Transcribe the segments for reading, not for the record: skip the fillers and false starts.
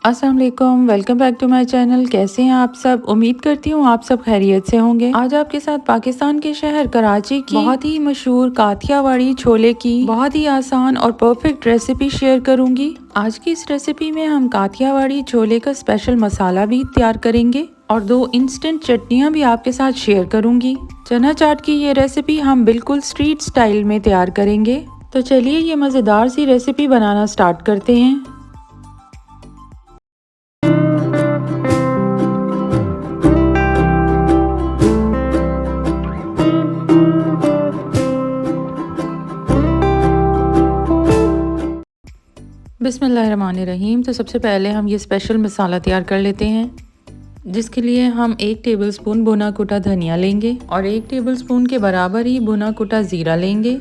अस्सलाम वालेकुम, welcome back to my channel. कैसे हैं आप सब? उम्मीद करती हूँ आप सब खैरियत से होंगे। आज आपके साथ पाकिस्तान के शहर कराची की बहुत ही मशहूर काठियावाड़ी छोले की बहुत ही आसान और परफेक्ट रेसिपी शेयर करूंगी। आज की इस रेसिपी में हम काठियावाड़ी छोले का स्पेशल मसाला भी तैयार करेंगे और 2 इंस्टेंट चटनियाँ भी आपके साथ शेयर करूंगी। चना चाट की ये रेसिपी हम बिल्कुल स्ट्रीट स्टाइल में तैयार करेंगे। तो चलिए ये मज़ेदार सी रेसिपी बनाना स्टार्ट करते हैं। बिस्मिल्लाहिर्रहमानिर्रहीम। तो सबसे पहले हम ये स्पेशल मसाला तैयार कर लेते हैं, जिसके लिए हम 1 टेबलस्पून भुना कुटा धनिया लेंगे और 1 टेबलस्पून के बराबर ही भुना कुटा ज़ीरा लेंगे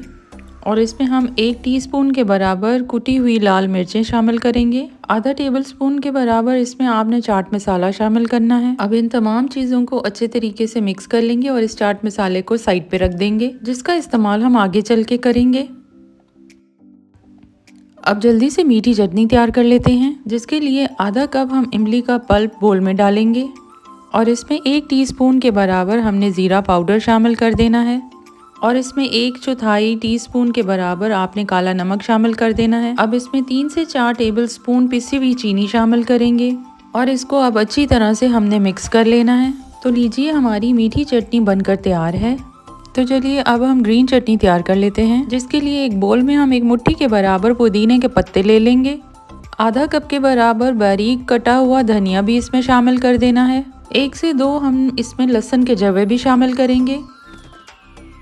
और इसमें हम 1 टीस्पून के बराबर कुटी हुई लाल मिर्चें शामिल करेंगे। आधा टेबलस्पून के बराबर इसमें आपने चाट मसाला शामिल करना है। अब इन तमाम चीज़ों को अच्छे तरीके से मिक्स कर लेंगे और इस चाट मसाले को साइड पे रख देंगे, जिसका इस्तेमाल हम आगे चल के करेंगे। अब जल्दी से मीठी चटनी तैयार कर लेते हैं, जिसके लिए आधा कप हम इमली का पल्प बोल में डालेंगे और इसमें 1 टीस्पून के बराबर हमने ज़ीरा पाउडर शामिल कर देना है और इसमें 1/4 टीस्पून के बराबर आपने काला नमक शामिल कर देना है। अब इसमें 3 से 4 टेबलस्पून पिसी हुई चीनी शामिल करेंगे और इसको अब अच्छी तरह से हमने मिक्स कर लेना है। तो लीजिए हमारी मीठी चटनी बनकर तैयार है। तो चलिए अब हम ग्रीन चटनी तैयार कर लेते हैं, जिसके लिए एक बोल में हम 1 मुट्ठी के बराबर पुदीने के पत्ते ले लेंगे। आधा कप के बराबर बारीक कटा हुआ धनिया भी इसमें शामिल कर देना है। 1 से 2 हम इसमें लहसुन के जवे भी शामिल करेंगे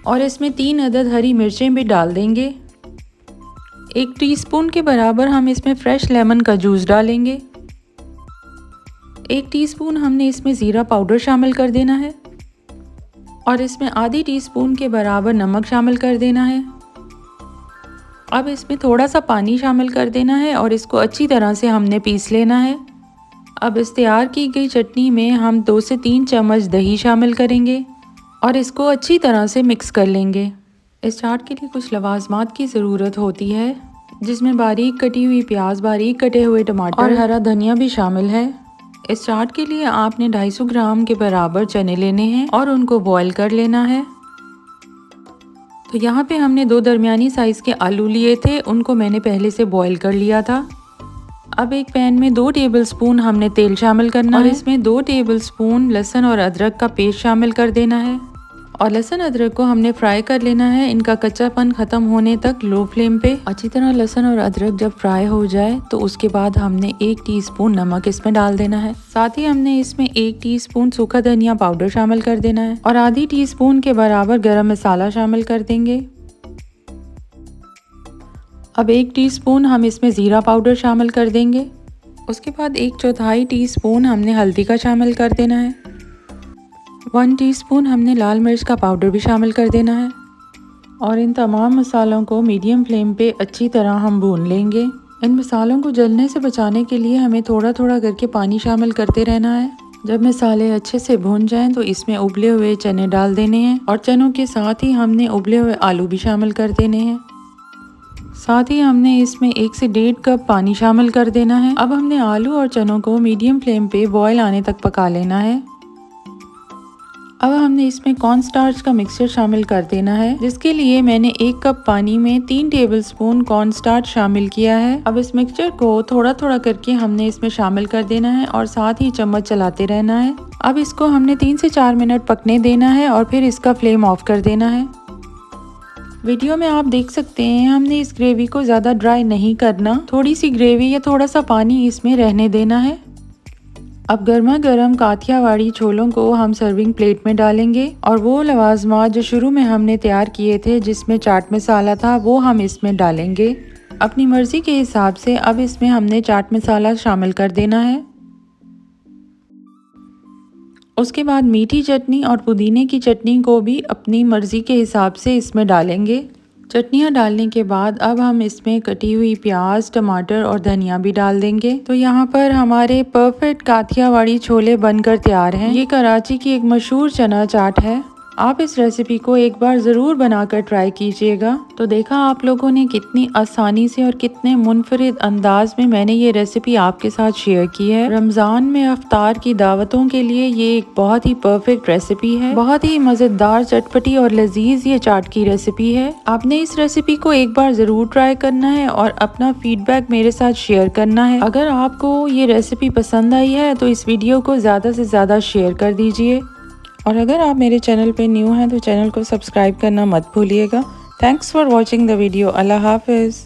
और इसमें 3 अदद हरी मिर्चें भी डाल देंगे। 1 टीस्पून के बराबर हम इसमें फ्रेश लेमन का जूस डालेंगे। 1 टीस्पून हमने इसमें ज़ीरा पाउडर शामिल कर देना है और इसमें आधी टीस्पून के बराबर नमक शामिल कर देना है। अब इसमें थोड़ा सा पानी शामिल कर देना है और इसको अच्छी तरह से हमने पीस लेना है। अब इस तैयार की गई चटनी में हम 2 से 3 चम्मच दही शामिल करेंगे और इसको अच्छी तरह से मिक्स कर लेंगे। इस चाट के लिए कुछ लवाजमात की ज़रूरत होती है, जिसमें बारीक कटी हुई प्याज, बारीक कटे हुए टमाटर और हरा धनिया भी शामिल है। इस चाट के लिए आपने 250 ग्राम के बराबर चने लेने हैं और उनको बॉईल कर लेना है। तो यहाँ पे हमने 2 दरमियानी साइज़ के आलू लिए थे, उनको मैंने पहले से बॉईल कर लिया था। अब एक पैन में 2 टेबलस्पून हमने तेल शामिल करना है और इसमें 2 टेबलस्पून लहसुन और अदरक का पेस्ट शामिल कर देना है और लहसुन अदरक को हमने फ्राई कर लेना है, इनका कच्चापन ख़त्म होने तक लो फ्लेम पे। अच्छी तरह लहसुन और अदरक जब फ्राई हो जाए तो उसके बाद हमने 1 टीस्पून नमक इसमें डाल देना है। साथ ही हमने इसमें 1 टीस्पून सूखा धनिया पाउडर शामिल कर देना है और आधी टीस्पून के बराबर गरम मसाला शामिल कर देंगे। अब 1 टीस्पून हम इसमें ज़ीरा पाउडर शामिल कर देंगे। उसके बाद 1/4 टीस्पून हमने हल्दी का शामिल कर देना है। 1 टीस्पून हमने लाल मिर्च का पाउडर भी शामिल कर देना है और इन तमाम मसालों को मीडियम फ्लेम पे अच्छी तरह हम भून लेंगे। इन मसालों को जलने से बचाने के लिए हमें थोड़ा थोड़ा करके पानी शामिल करते रहना है। जब मसाले अच्छे से भून जाएं तो इसमें उबले हुए चने डाल देने हैं और चनों के साथ ही हमने उबले हुए आलू भी शामिल कर देने हैं। साथ ही हमने इसमें 1 से 1.5 कप पानी शामिल कर देना है। अब हमने आलू और चनों को मीडियम फ्लेम पे बॉयल आने तक पका लेना है। अब हमने इसमें कॉर्न स्टार्च का मिक्सचर शामिल कर देना है, जिसके लिए मैंने 1 कप पानी में 3 टेबलस्पून कॉर्न स्टार्च शामिल किया है। अब इस मिक्सचर को थोड़ा थोड़ा करके हमने इसमें शामिल कर देना है और साथ ही चम्मच चलाते रहना है। अब इसको हमने 3 से 4 मिनट पकने देना है और फिर इसका फ्लेम ऑफ कर देना है। वीडियो में आप देख सकते हैं हमने इस ग्रेवी को ज़्यादा ड्राई नहीं करना, थोड़ी सी ग्रेवी या थोड़ा सा पानी इसमें रहने देना है। अब गर्मा गर्म काठियावाड़ी छोलों को हम सर्विंग प्लेट में डालेंगे और वो लवाजमात जो शुरू में हमने तैयार किए थे, जिसमें चाट मसाला था, वो हम इसमें डालेंगे अपनी मर्ज़ी के हिसाब से। अब इसमें हमने चाट मसाला शामिल कर देना है। उसके बाद मीठी चटनी और पुदीने की चटनी को भी अपनी मर्ज़ी के हिसाब से इसमें डालेंगे। चटनियाँ डालने के बाद अब हम इसमें कटी हुई प्याज, टमाटर और धनिया भी डाल देंगे। तो यहाँ पर हमारे परफेक्ट काठियावाड़ी छोले बनकर तैयार हैं। ये कराची की एक मशहूर चना चाट है। आप इस रेसिपी को एक बार ज़रूर बनाकर ट्राई कीजिएगा। तो देखा आप लोगों ने कितनी आसानी से और कितने मुनफरिद अंदाज में मैंने ये रेसिपी आपके साथ शेयर की है। रमज़ान में अफ्तार की दावतों के लिए ये एक बहुत ही परफेक्ट रेसिपी है। बहुत ही मज़ेदार, चटपटी और लजीज ये चाट की रेसिपी है। आपने इस रेसिपी को एक बार ज़रूर ट्राई करना है और अपना फीडबैक मेरे साथ शेयर करना है। अगर आपको ये रेसिपी पसंद आई है तो इस वीडियो को ज़्यादा से ज़्यादा शेयर कर दीजिए। और अगर आप मेरे चैनल पे न्यू हैं तो चैनल को सब्सक्राइब करना मत भूलिएगा। Thanks for watching the video. अल्लाह हाफिज़।